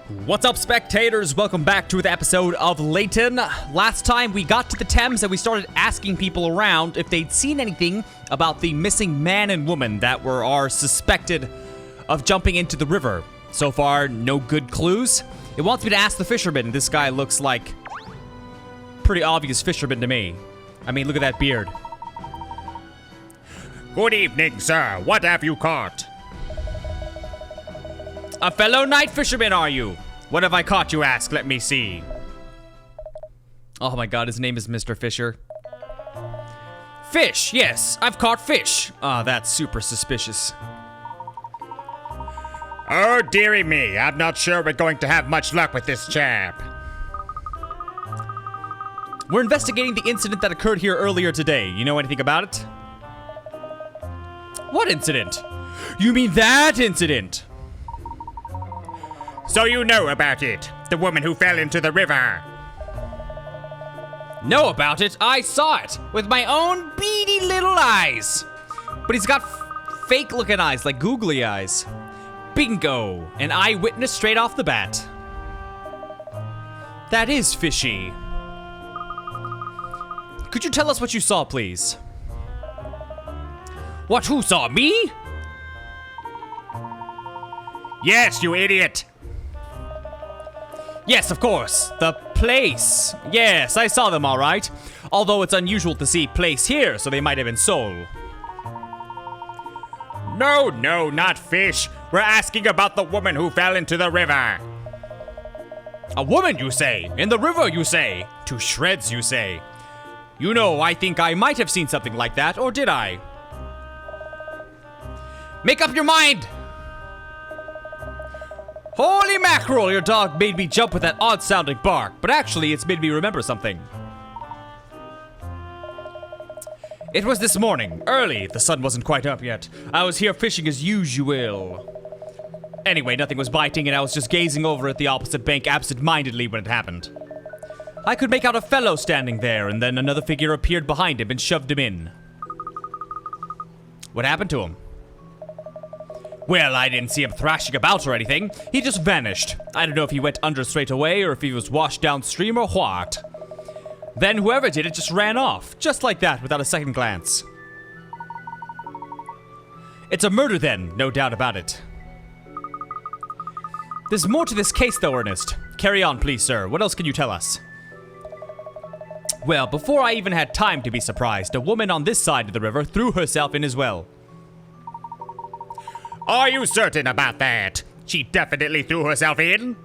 What's up, spectators? Welcome back to the episode of Layton. Last time we got to the Thames and we started asking people around if they'd seen anything about the missing man and woman that are suspected of jumping into the river. So far, no good clues. It wants me to ask the fisherman. This guy looks like pretty obvious fisherman to me. I mean, look at that beard. Good evening, sir. What have you caught? A fellow night fisherman, are you? What have I caught, you ask? Let me see. Oh my god, his name is Mr. Fisher. Fish, yes, I've caught fish. Ah, that's super suspicious. Oh, dearie me. I'm not sure we're going to have much luck with this chap. We're investigating the incident that occurred here earlier today. You know anything about it? What incident? You mean that incident? So you know about it. The woman who fell into the river. Know about it? I saw it with my own beady little eyes. But he's got fake looking eyes, like googly eyes. Bingo! An eyewitness straight off the bat. That is fishy. Could you tell us what you saw, please? What, who saw me? Yes, you idiot. Yes, of course. The place. Yes, I saw them all right. Although it's unusual to see place here, so they might have been sold. No, not fish. We're asking about the woman who fell into the river. A woman, you say? In the river, you say? To shreds, you say? You know, I think I might have seen something like that, or did I? Make up your mind! Holy mackerel, your dog made me jump with that odd-sounding bark, but actually it's made me remember something. It was this morning, early. The sun wasn't quite up yet. I was here fishing as usual. Anyway, nothing was biting and I was just gazing over at the opposite bank absent-mindedly when it happened. I could make out a fellow standing there, and then another figure appeared behind him and shoved him in. What happened to him? Well, I didn't see him thrashing about or anything. He just vanished. I don't know if he went under straight away or if he was washed downstream or what. Then whoever did it just ran off, just like that, without a second glance. It's a murder then, no doubt about it. There's more to this case though, Ernest. Carry on, please, sir. What else can you tell us? Well, before I even had time to be surprised, a woman on this side of the river threw herself in as well. Are you certain about that? She definitely threw herself in?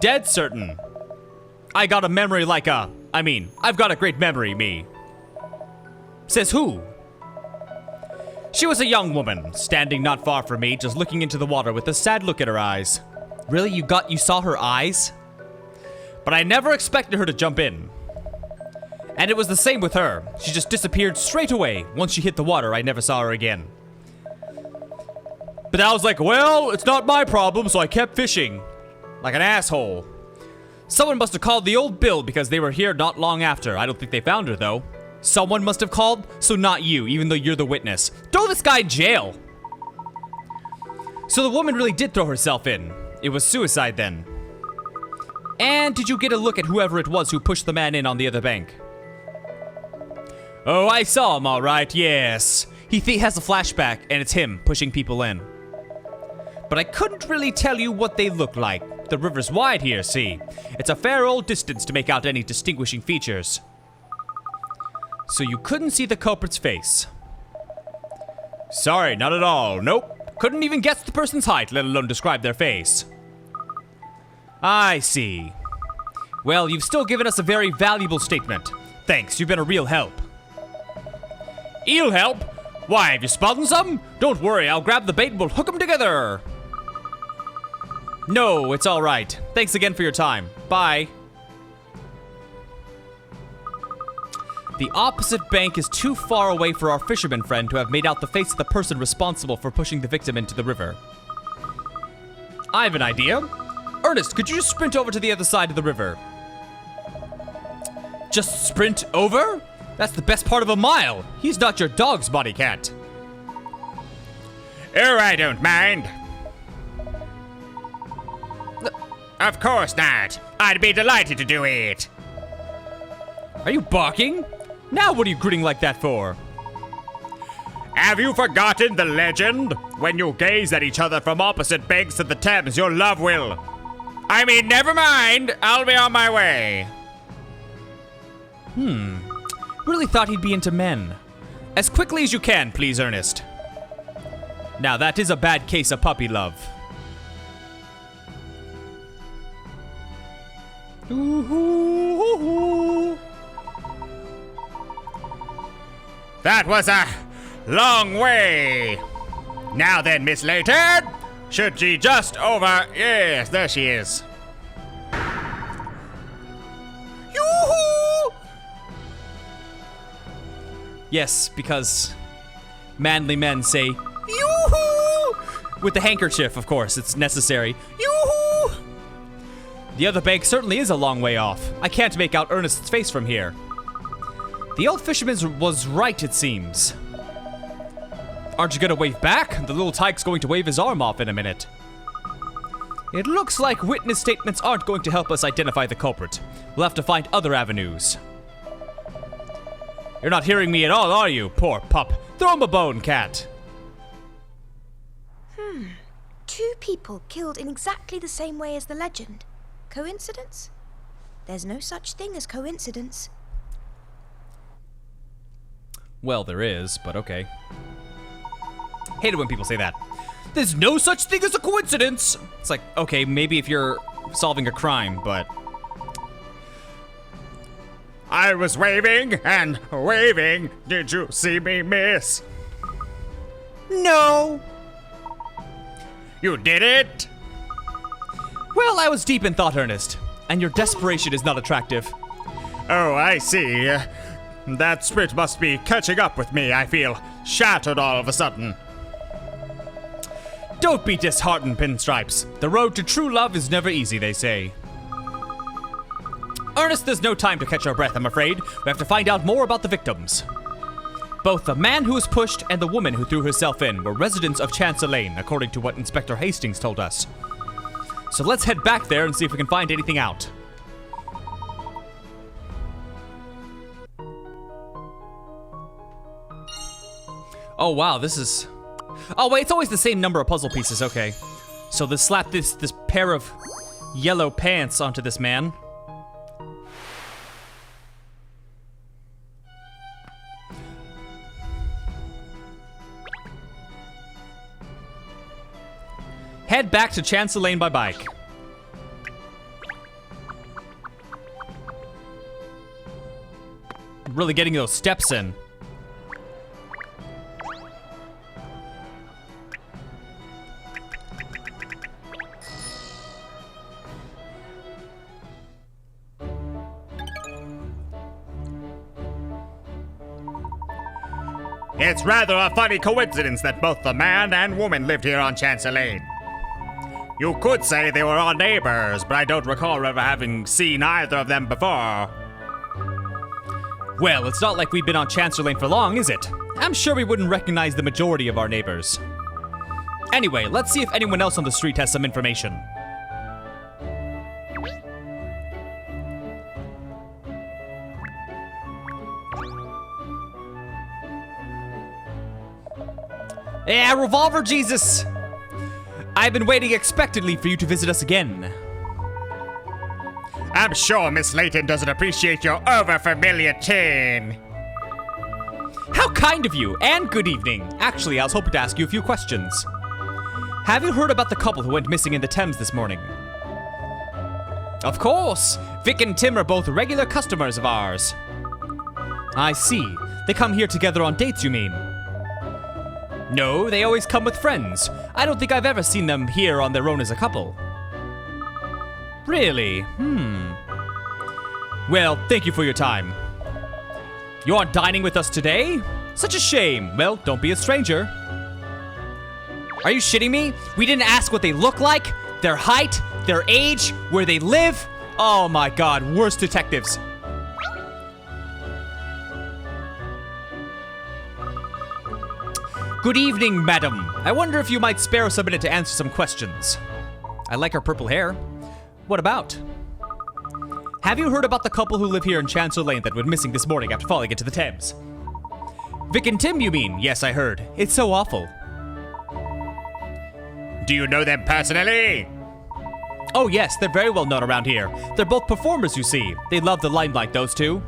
Dead certain. I got a memory like I've got a great memory, me. Says who? She was a young woman, standing not far from me, just looking into the water with a sad look in her eyes. Really, you saw her eyes? But I never expected her to jump in. And it was the same with her. She just disappeared straight away. Once she hit the water, I never saw her again. But I was like, well, it's not my problem, so I kept fishing. Like an asshole. Someone must have called the old Bill because they were here not long after. I don't think they found her, though. Someone must have called, so not you, even though you're the witness. Throw this guy in jail! So the woman really did throw herself in. It was suicide then. And did you get a look at whoever it was who pushed the man in on the other bank? Oh, I saw him all right, yes. He has a flashback, and it's him pushing people in. But I couldn't really tell you what they look like. The river's wide here, see? It's a fair old distance to make out any distinguishing features. So you couldn't see the culprit's face? Sorry, not at all. Nope. Couldn't even guess the person's height, let alone describe their face. I see. Well, you've still given us a very valuable statement. Thanks, you've been a real help. Eel help? Why, have you spotted some? Don't worry, I'll grab the bait and we'll hook them together. No, it's all right. Thanks again for your time. Bye. The opposite bank is too far away for our fisherman friend to have made out the face of the person responsible for pushing the victim into the river. I have an idea. Ernest, could you just sprint over to the other side of the river? Just sprint over? That's the best part of a mile. He's not your dog's body cat. Oh, I don't mind. Of course not. I'd be delighted to do it. Are you barking? Now what are you grinning like that for? Have you forgotten the legend? When you gaze at each other from opposite banks of the Thames, your love will... I mean, never mind. I'll be on my way. Really thought he'd be into men. As quickly as you can, please, Ernest. Now that is a bad case of puppy love. Ooh-hoo-hoo-hoo. That was a long way. Now then, Miss Layton, should she just over... Yes, there she is. Yoo-hoo! Yes, because manly men say yoo-hoo! With the handkerchief, of course, it's necessary. Yoo-hoo! The other bank certainly is a long way off. I can't make out Ernest's face from here. The old fisherman was right, it seems. Aren't you gonna wave back? The little tyke's going to wave his arm off in a minute. It looks like witness statements aren't going to help us identify the culprit. We'll have to find other avenues. You're not hearing me at all, are you? Poor pup. Throw him a bone, cat. Two people killed in exactly the same way as the legend. Coincidence? There's no such thing as coincidence. Well, there is, but okay. Hate it when people say that. There's no such thing as a coincidence! It's like, okay, maybe if you're solving a crime, but... I was waving and waving. Did you see me, miss? No! You did it? Well, I was deep in thought, Ernest. And your desperation is not attractive. Oh, I see. That spirit must be catching up with me. I feel shattered all of a sudden. Don't be disheartened, Pinstripes. The road to true love is never easy, they say. Ernest, there's no time to catch our breath, I'm afraid. We have to find out more about the victims. Both the man who was pushed and the woman who threw herself in were residents of Chancellor Lane, according to what Inspector Hastings told us. So let's head back there and see if we can find anything out. Oh wow, this is... Oh wait, it's always the same number of puzzle pieces, okay. So let's slap this pair of yellow pants onto this man. Head back to Chancellor Lane by bike. Really getting those steps in. It's rather a funny coincidence that both the man and woman lived here on Chancellor Lane. You could say they were our neighbors, but I don't recall ever having seen either of them before. Well, it's not like we've been on Chancellor Lane for long, is it? I'm sure we wouldn't recognize the majority of our neighbors. Anyway, let's see if anyone else on the street has some information. Yeah, Revolver Jesus! I've been waiting expectantly for you to visit us again. I'm sure Miss Layton doesn't appreciate your overfamiliar tone. How kind of you, and good evening. Actually, I was hoping to ask you a few questions. Have you heard about the couple who went missing in the Thames this morning? Of course! Vic and Tim are both regular customers of ours. I see. They come here together on dates, you mean? No, they always come with friends. I don't think I've ever seen them here on their own as a couple. Really? Well, thank you for your time. You aren't dining with us today? Such a shame. Well, don't be a stranger. Are you shitting me? We didn't ask what they look like, their height, their age, where they live. Oh my god, worst detectives. Good evening, madam. I wonder if you might spare us a minute to answer some questions. I like her purple hair. What about? Have you heard about the couple who live here in Chancellor Lane that went missing this morning after falling into the Thames? Vic and Tim, you mean? Yes, I heard. It's so awful. Do you know them personally? Oh yes, they're very well known around here. They're both performers, you see. They love the limelight, those two.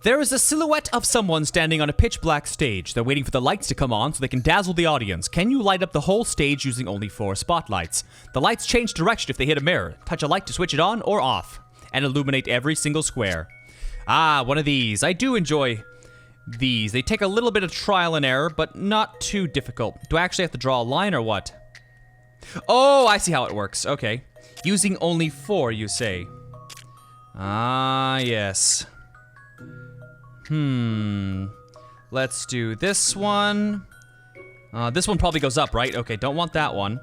There is a silhouette of someone standing on a pitch black stage. They're waiting for the lights to come on so they can dazzle the audience. Can you light up the whole stage using only 4 spotlights? The lights change direction if they hit a mirror. Touch a light to switch it on or off, and illuminate every single square. Ah, one of these. I do enjoy these. They take a little bit of trial and error, but not too difficult. Do I actually have to draw a line or what? Oh, I see how it works. Okay. Using only 4, you say. Ah, yes. Let's do this one. This one probably goes up, right? Okay, don't want that one.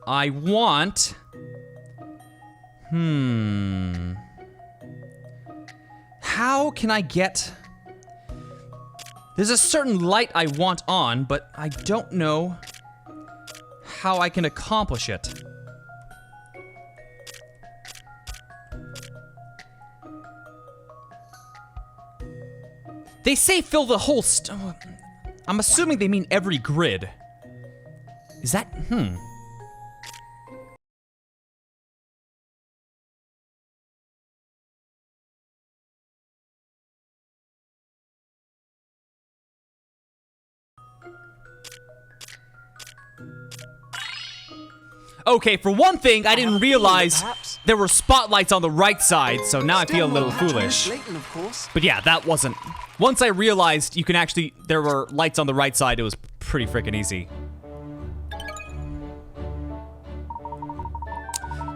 I want... How can I get... There's a certain light I want on, but I don't know how I can accomplish it. They say fill the whole I'm assuming they mean every grid. Is that... Okay, for one thing, I didn't realize there were spotlights on the right side, so now I feel a little foolish. But yeah, that wasn't... Once I realized you can actually... There were lights on the right side, it was pretty freaking easy.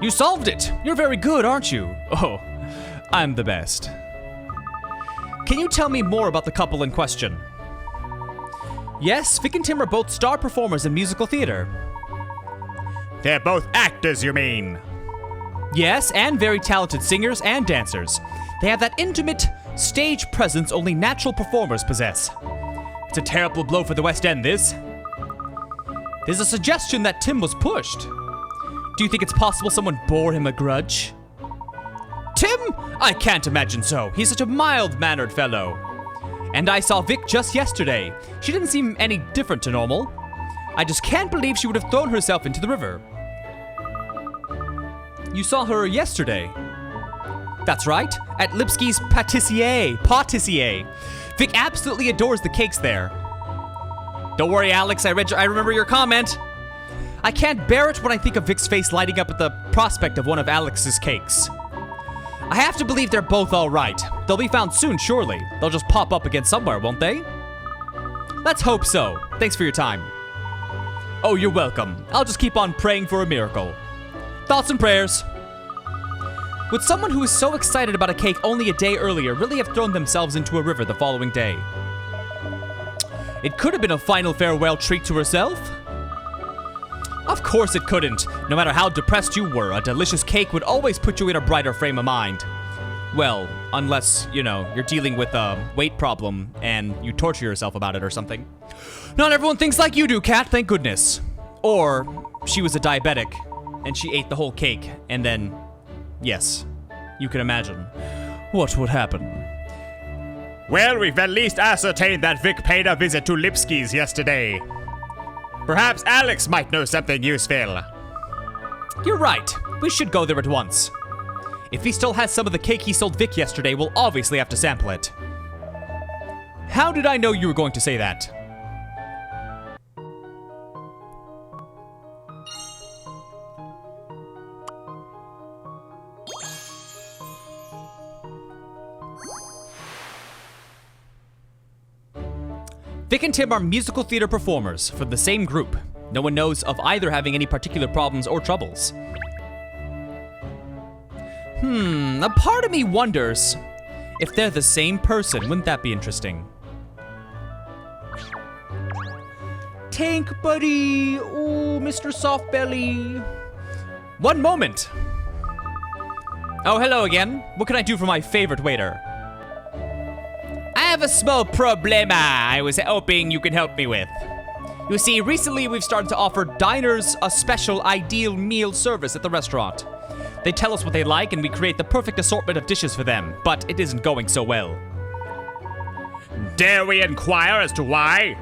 You solved it! You're very good, aren't you? Oh, I'm the best. Can you tell me more about the couple in question? Yes, Vic and Tim are both star performers in musical theater. They're both actors, you mean? Yes, and very talented singers and dancers. They have that intimate stage presence only natural performers possess. It's a terrible blow for the West End, this. There's a suggestion that Tim was pushed. Do you think it's possible someone bore him a grudge? Tim? I can't imagine so. He's such a mild-mannered fellow. And I saw Vic just yesterday. She didn't seem any different to normal. I just can't believe she would have thrown herself into the river. You saw her yesterday. That's right, at Lipsky's Patissier. Vic absolutely adores the cakes there. Don't worry, Alex, I remember your comment. I can't bear it when I think of Vic's face lighting up at the prospect of one of Alex's cakes. I have to believe they're both all right. They'll be found soon, surely. They'll just pop up again somewhere, won't they? Let's hope so. Thanks for your time. Oh, you're welcome. I'll just keep on praying for a miracle. Thoughts and prayers. Would someone who is so excited about a cake only a day earlier really have thrown themselves into a river the following day? It could have been a final farewell treat to herself. Of course it couldn't. No matter how depressed you were, a delicious cake would always put you in a brighter frame of mind. Well, unless, you know, you're dealing with a weight problem and you torture yourself about it or something. Not everyone thinks like you do, Kat, thank goodness. Or she was a diabetic and she ate the whole cake and then, yes, you can imagine what would happen. Well, we've at least ascertained that Vic paid a visit to Lipsky's yesterday. Perhaps Alex might know something useful. You're right. We should go there at once. If he still has some of the cake he sold Vic yesterday, we'll obviously have to sample it. How did I know you were going to say that? Vic and Tim are musical theater performers from the same group. No one knows of either having any particular problems or troubles. A part of me wonders if they're the same person. Wouldn't that be interesting? Tank buddy, oh, Mr. Softbelly. One moment. Oh, hello again. What can I do for my favorite waiter? have a small problema I was hoping you could help me with. You see, recently we've started to offer diners a special ideal meal service at the restaurant. They tell us what they like and we create the perfect assortment of dishes for them, but it isn't going so well. Dare we inquire as to why?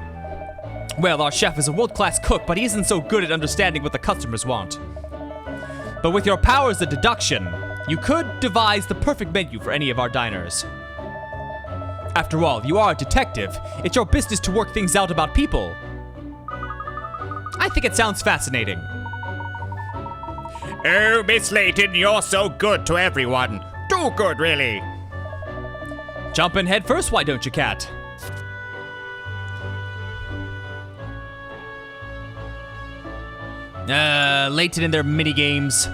Well, our chef is a world-class cook, but he isn't so good at understanding what the customers want. But with your powers of deduction, you could devise the perfect menu for any of our diners. After all, you are a detective. It's your business to work things out about people. I think it sounds fascinating. Oh, Miss Layton, you're so good to everyone. Too good, really. Jump in head first, why don't you, Cat? Layton and their mini-games.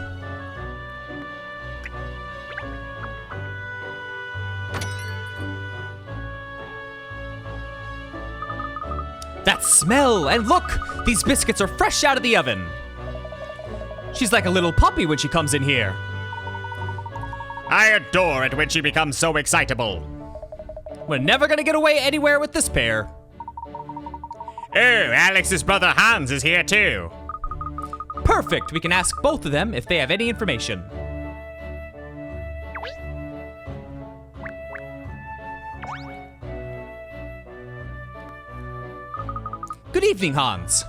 That smell! And look! These biscuits are fresh out of the oven! She's like a little puppy when she comes in here. I adore it when she becomes so excitable. We're never gonna get away anywhere with this pair. Oh, Alex's brother Hans is here too. Perfect! We can ask both of them if they have any information. Good evening, Hans.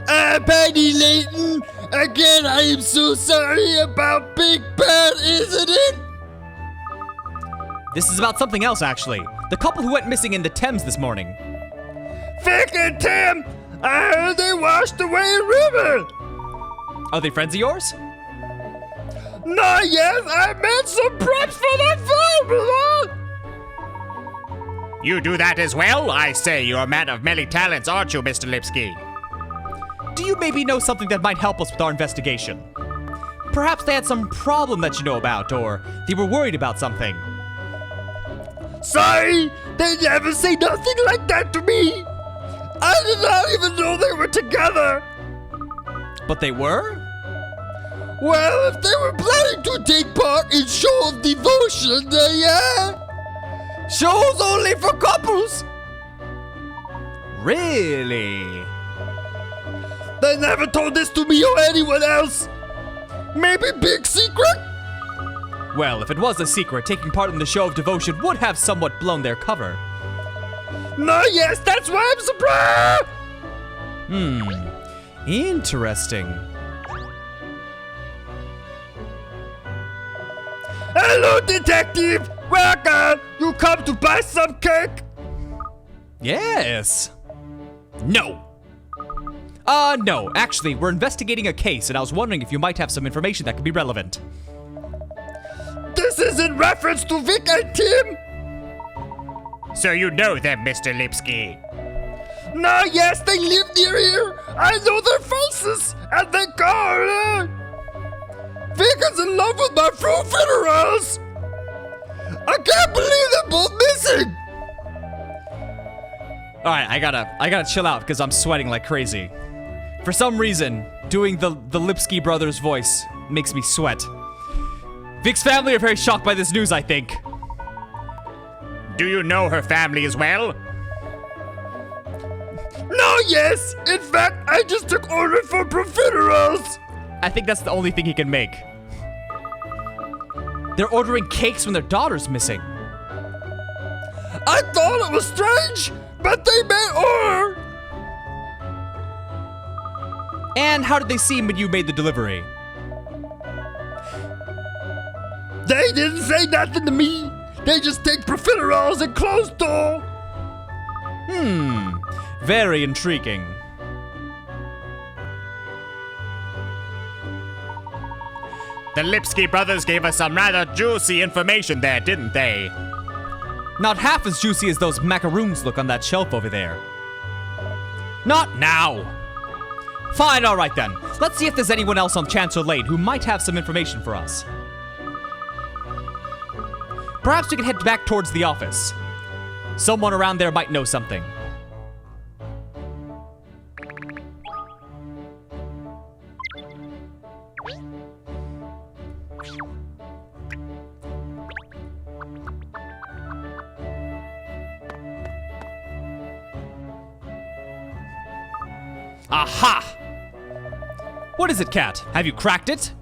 Patty Layton, again I am so sorry about Big Bad, isn't it? This is about something else, actually. The couple who went missing in the Thames this morning. Vic and Tim, I heard they washed away in river. Are they friends of yours? Not yet, I made some props for the film. You do that as well? I say, you're a man of many talents, aren't you, Mr. Lipsky? Do you maybe know something that might help us with our investigation? Perhaps they had some problem that you know about, or they were worried about something. Sorry, they never say nothing like that to me. I did not even know they were together. But they were? Well, if they were planning to take part in show of devotion, yeah. Shows only for couples. Really? They never told this to me or anyone else. Maybe big secret? Well, if it was a secret, taking part in the show of devotion would have somewhat blown their cover. No, yes, that's why I'm surprised. Interesting. Hello, detective. Welcome. You come to buy some cake? Yes. No. No. Actually, we're investigating a case, and I was wondering if you might have some information that could be relevant. This is in reference to Vic and Tim? So you know them, Mr. Lipsky. No, yes, they live near here. I know their faces and their car. Vic is in love with my fruit funerals. I can't believe they're both missing. All right, I gotta chill out because I'm sweating like crazy. For some reason, doing the Lipsky brothers' voice makes me sweat. Vic's family are very shocked by this news, I think. Do you know her family as well? No, yes. In fact, I just took order for funerals. I think that's the only thing he can make. They're ordering cakes when their daughter's missing. I thought it was strange, but they meant order. And how did they seem when you made the delivery? They didn't say nothing to me. They just take profiteroles and close door. Very intriguing. The Lipsky brothers gave us some rather juicy information there, didn't they? Not half as juicy as those macaroons look on that shelf over there. Not now. Fine, all right then. Let's see if there's anyone else on Chancellor Lane who might have some information for us. Perhaps we can head back towards the office. Someone around there might know something. Aha! What is it, Cat? Have you cracked it?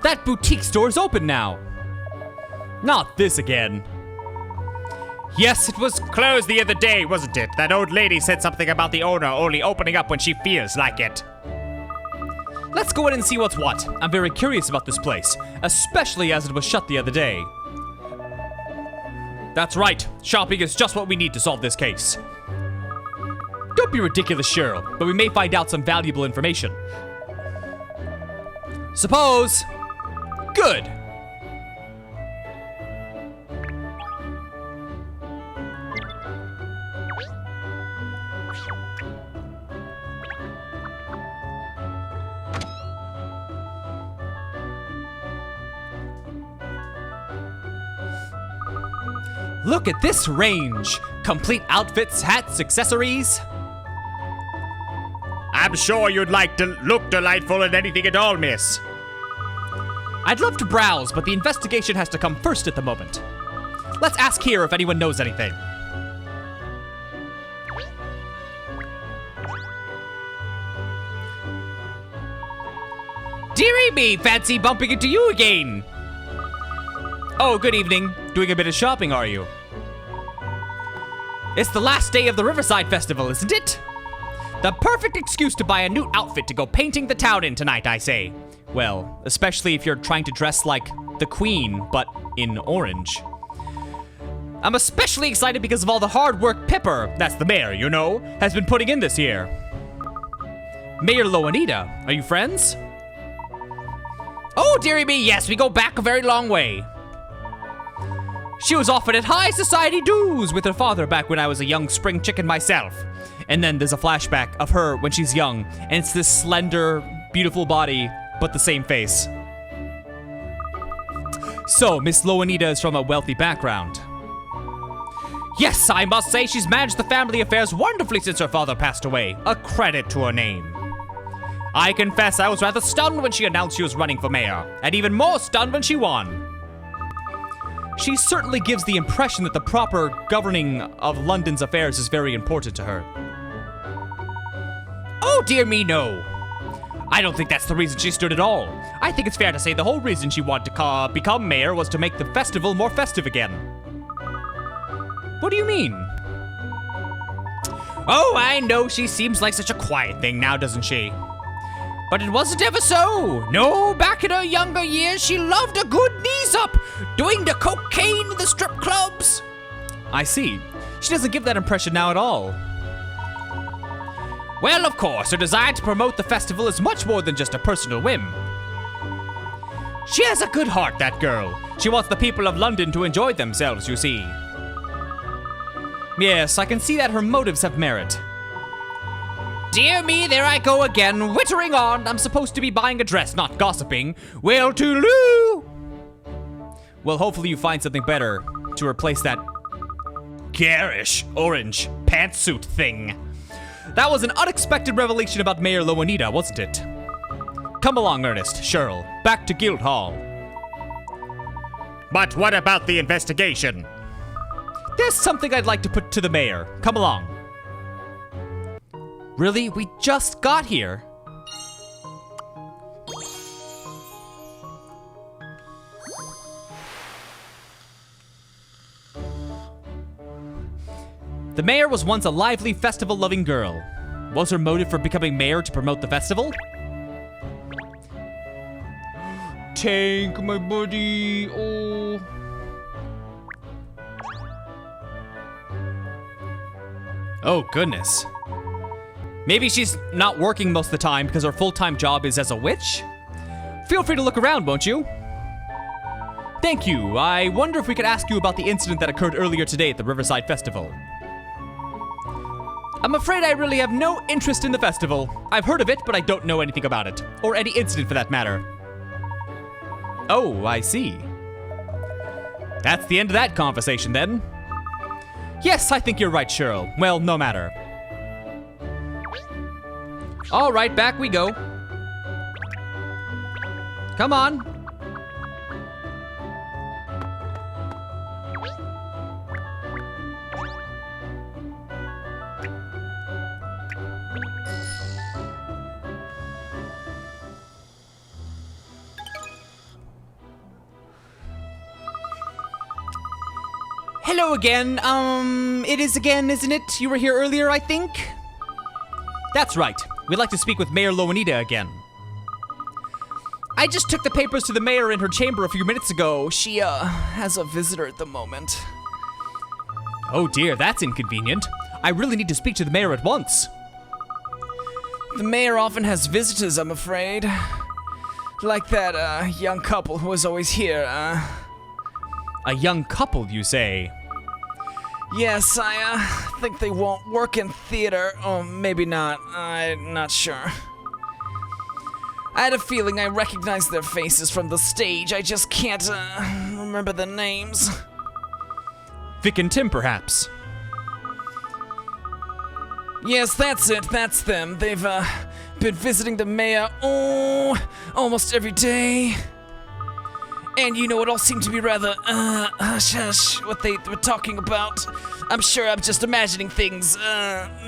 That boutique store is open now. Not this again. Yes, it was closed the other day, wasn't it? That old lady said something about the owner only opening up when she feels like it. Let's go in and see what's what. I'm very curious about this place, especially as it was shut the other day. That's right. Shopping is just what we need to solve this case. Don't be ridiculous, Sherl, but we may find out some valuable information. Suppose. Good. Look at this range. Complete outfits, hats, accessories. I'm sure you'd like to look delightful in anything at all, miss. I'd love to browse, but the investigation has to come first at the moment. Let's ask here if anyone knows anything. Dearie me, fancy bumping into you again. Oh, good evening. Doing a bit of shopping, are you? It's the last day of the Riverside Festival, isn't it? The perfect excuse to buy a new outfit to go painting the town in tonight, I say. Well, especially if you're trying to dress like the Queen, but in orange. I'm especially excited because of all the hard work Pipper, that's the mayor, you know, has been putting in this year. Mayor Loanita, are you friends? Oh, dearie me, yes, we go back a very long way. She was offered at high society dues with her father back when I was a young spring chicken myself. And then there's a flashback of her when she's young, and it's this slender, beautiful body, but the same face. So, Miss Loanita is from a wealthy background. Yes, I must say she's managed the family affairs wonderfully since her father passed away. A credit to her name. I confess I was rather stunned when she announced she was running for mayor, and even more stunned when she won. She certainly gives the impression that the proper governing of London's affairs is very important to her. Oh dear me, no. I don't think that's the reason she stood at all. I think it's fair to say the whole reason she wanted to become mayor was to make the festival more festive again. What do you mean? Oh, I know she seems like such a quiet thing now, doesn't she? But it wasn't ever so. No, back in her younger years, she loved a good knees up, doing the cocaine in the strip clubs. I see. She doesn't give that impression now at all. Well, of course, her desire to promote the festival is much more than just a personal whim. She has a good heart, that girl. She wants the people of London to enjoy themselves, you see. Yes, I can see that her motives have merit. Dear me, there I go again, wittering on. I'm supposed to be buying a dress, not gossiping. Well, toodaloo! Well, hopefully you find something better to replace that garish orange pantsuit thing. That was an unexpected revelation about Mayor Loanita, wasn't it? Come along, Ernest, Sherl, back to Guildhall. But what about the investigation? There's something I'd like to put to the mayor. Come along. Really? We just got here. The mayor was once a lively, festival-loving girl. Was her motive for becoming mayor to promote the festival? Tank, my buddy. Oh. Oh, goodness. Maybe she's not working most of the time because her full-time job is as a witch? Feel free to look around, won't you? Thank you. I wonder if we could ask you about the incident that occurred earlier today at the Riverside Festival. I'm afraid I really have no interest in the festival. I've heard of it, but I don't know anything about it. Or any incident for that matter. Oh, I see. That's the end of that conversation then. Yes, I think you're right, Sherl. Well, no matter. All right, back we go. Come on. Hello again. It is again, isn't it? You were here earlier, I think? That's right. We'd like to speak with Mayor Loanita again. I just took the papers to the mayor in her chamber a few minutes ago. She, has a visitor at the moment. Oh dear, that's inconvenient. I really need to speak to the mayor at once. The mayor often has visitors, I'm afraid. Like that, young couple who was always here, A young couple, you say? Yes, I, think they won't work in theater. Oh, maybe not. I'm not sure. I had a feeling I recognized their faces from the stage. I just can't, remember the names. Vic and Tim, perhaps? Yes, that's it. That's them. They've, been visiting the mayor, almost every day. And you know, it all seemed to be rather, hush, what they were talking about. I'm sure I'm just imagining things,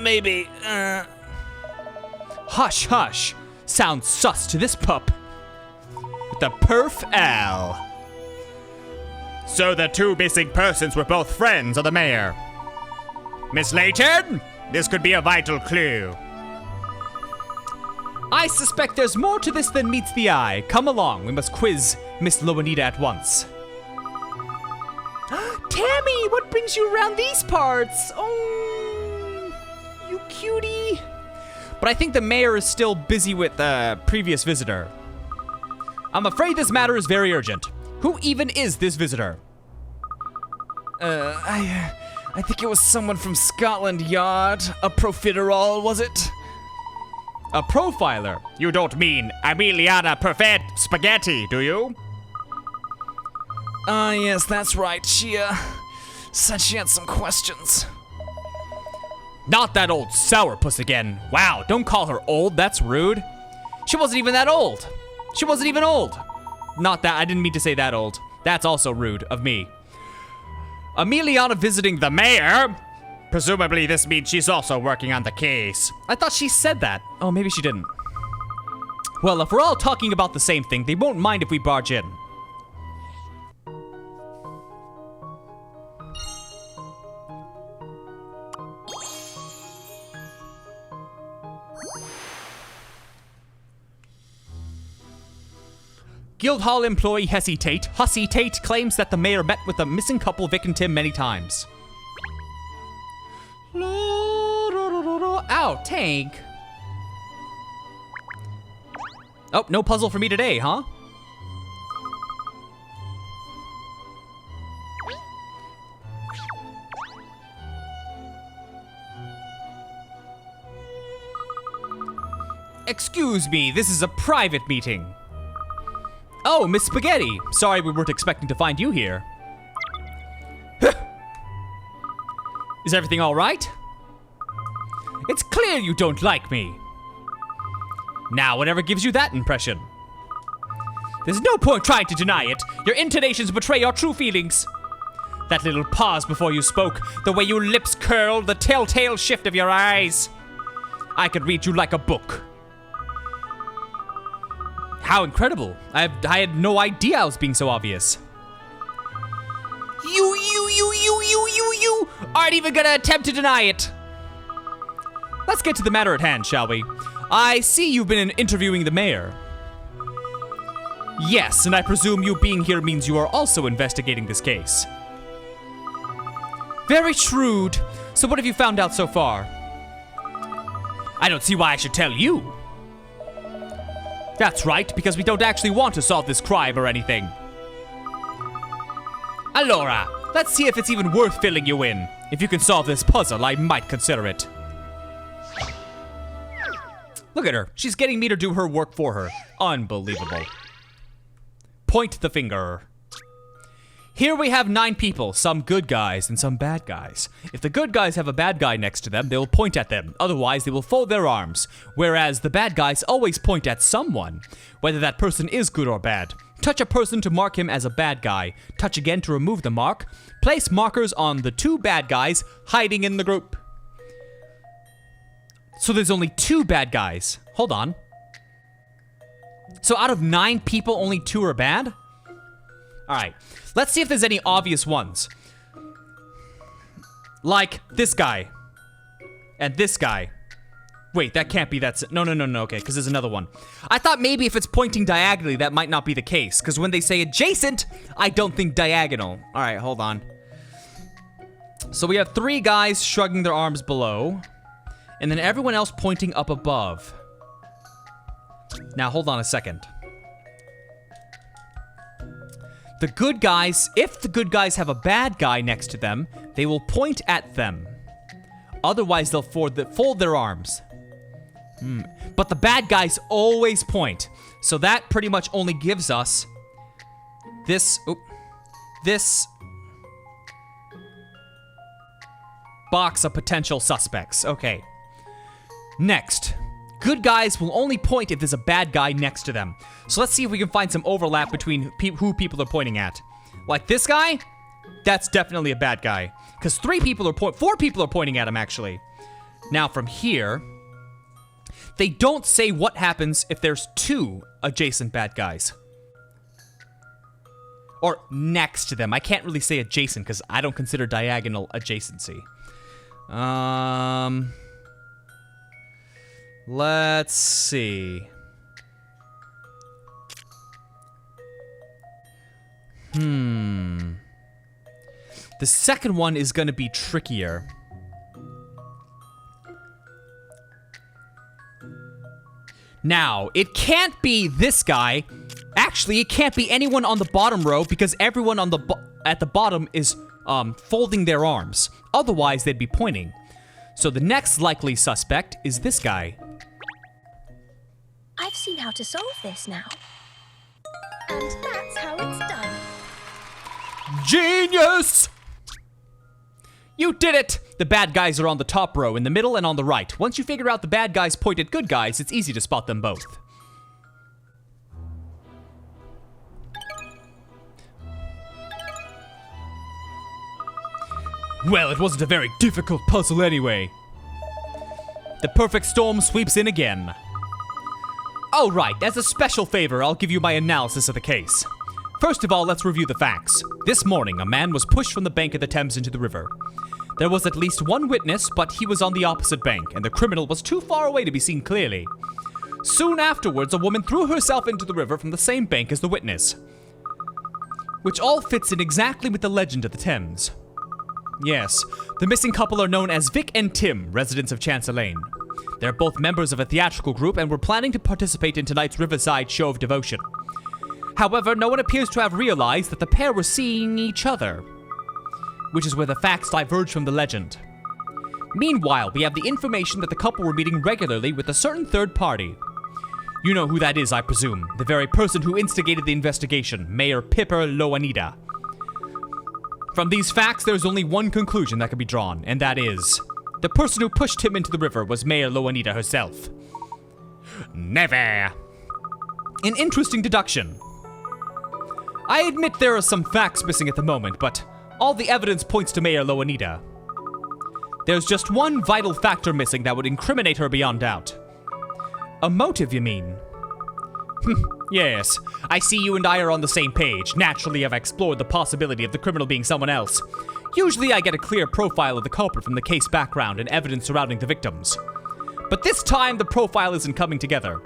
maybe, Hush, hush. Sounds sus to this pup. With the Perf Al. So the two missing persons were both friends of the mayor. Miss Layton, this could be a vital clue. I suspect there's more to this than meets the eye. Come along, we must quiz Miss Loanita at once. Tammy, what brings you around these parts? Oh, you cutie. But I think the mayor is still busy with the previous visitor. I'm afraid this matter is very urgent. Who even is this visitor? I think it was someone from Scotland Yard. A profiterole, was it? A profiler? You don't mean Emiliana Perfetti Spaghetti, do you? Yes, that's right. She, said she had some questions. Not that old sourpuss again. Wow, don't call her old, that's rude. She wasn't even that old. She wasn't even old. Not that, I didn't mean to say that old. That's also rude of me. Emiliana visiting the mayor? Presumably this means she's also working on the case. I thought she said that. Oh, maybe she didn't. Well, if we're all talking about the same thing, they won't mind if we barge in. Guildhall employee Hussy Tate claims that the mayor met with the missing couple Vic and Tim many times. Ow, Tank. Oh, no puzzle for me today, huh? Excuse me, this is a private meeting. Oh, Miss Spaghetti. Sorry we weren't expecting to find you here. Is everything all right? It's clear you don't like me. Now, whatever gives you that impression? There's no point trying to deny it. Your intonations betray your true feelings. That little pause before you spoke, the way your lips curled, the telltale shift of your eyes. I could read you like a book. How incredible. I had no idea I was being so obvious. You aren't even gonna attempt to deny it. Let's get to the matter at hand, shall we? I see you've been interviewing the mayor. Yes, and I presume you being here means you are also investigating this case. Very shrewd. So what have you found out so far? I don't see why I should tell you. That's right, because we don't actually want to solve this crime or anything. Allora, let's see if it's even worth filling you in. If you can solve this puzzle, I might consider it. Look at her. She's getting me to do her work for her. Unbelievable. Point the finger. Here we have 9 people, some good guys and some bad guys. If the good guys have a bad guy next to them, they will point at them. Otherwise, they will fold their arms. Whereas the bad guys always point at someone, whether that person is good or bad. Touch a person to mark him as a bad guy. Touch again to remove the mark. Place markers on the 2 bad guys hiding in the group. So there's only 2 bad guys. Hold on. So out of 9 people, only 2 are bad? Alright, let's see if there's any obvious ones. Like this guy. And this guy. Wait, that can't be no, okay, because there's another one. I thought maybe if it's pointing diagonally, that might not be the case, because when they say adjacent, I don't think diagonal. All right, hold on. So we have 3 guys shrugging their arms below, and then everyone else pointing up above. Now, hold on a second. The good guys, if the good guys have a bad guy next to them, they will point at them. Otherwise, they'll fold their arms. But the bad guys always point. So that pretty much only gives us this box of potential suspects. Okay. Next. Good guys will only point if there's a bad guy next to them. So let's see if we can find some overlap between who people are pointing at. Like this guy? That's definitely a bad guy. Because 4 people are pointing at him, actually. Now, from here, they don't say what happens if there's 2 adjacent bad guys. Or next to them. I can't really say adjacent because I don't consider diagonal adjacency. Let's see. The second one is going to be trickier. Now, it can't be this guy. Actually, it can't be anyone on the bottom row because everyone on at the bottom is folding their arms. Otherwise, they'd be pointing. So the next likely suspect is this guy. I've seen how to solve this now. And that's how it's done. Genius! You did it! The bad guys are on the top row, in the middle, and on the right. Once you figure out the bad guys point at good guys, it's easy to spot them both. Well, it wasn't a very difficult puzzle anyway. The perfect storm sweeps in again. Oh right, as a special favor, I'll give you my analysis of the case. First of all, let's review the facts. This morning, a man was pushed from the bank of the Thames into the river. There was at least one witness, but he was on the opposite bank, and the criminal was too far away to be seen clearly. Soon afterwards, a woman threw herself into the river from the same bank as the witness, which all fits in exactly with the legend of the Thames. Yes, the missing couple are known as Vic and Tim, residents of Chancellor Lane. They're both members of a theatrical group and were planning to participate in tonight's Riverside show of devotion. However, no one appears to have realized that the pair were seeing each other, which is where the facts diverge from the legend. Meanwhile, we have the information that the couple were meeting regularly with a certain third party. You know who that is, I presume. The very person who instigated the investigation, Mayor Pipper Loanida. From these facts, there's only one conclusion that can be drawn, and that is, the person who pushed him into the river was Mayor Loanida herself. Never. An interesting deduction. I admit there are some facts missing at the moment, but all the evidence points to Mayor Loanida. There's just one vital factor missing that would incriminate her beyond doubt. A motive, you mean? Yes, I see you and I are on the same page. Naturally, I've explored the possibility of the criminal being someone else. Usually I get a clear profile of the culprit from the case background and evidence surrounding the victims. But this time, the profile isn't coming together.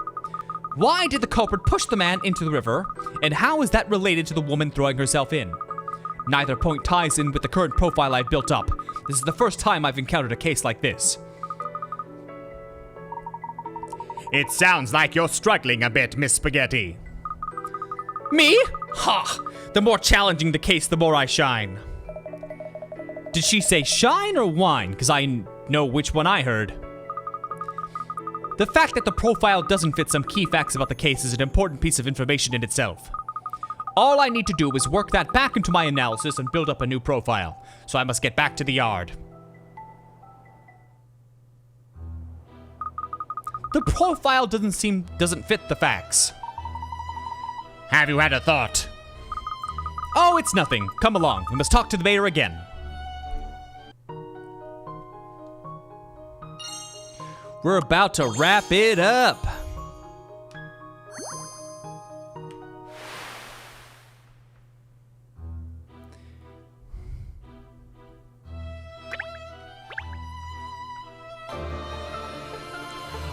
Why did the culprit push the man into the river, and how is that related to the woman throwing herself in? Neither point ties in with the current profile I've built up. This is the first time I've encountered a case like this. It sounds like you're struggling a bit, Miss Spaghetti. Me? Ha! The more challenging the case, the more I shine. Did she say shine or whine? Because I know which one I heard. The fact that the profile doesn't fit some key facts about the case is an important piece of information in itself. All I need to do is work that back into my analysis and build up a new profile. So I must get back to the yard. The profile doesn't fit the facts. Have you had a thought? Oh, it's nothing. Come along. We must talk to the mayor again. We're about to wrap it up.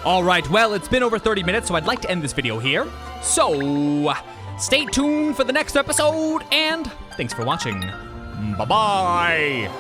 Alright, well, it's been over 30 minutes, so I'd like to end this video here. So, stay tuned for the next episode, and thanks for watching. Bye-bye!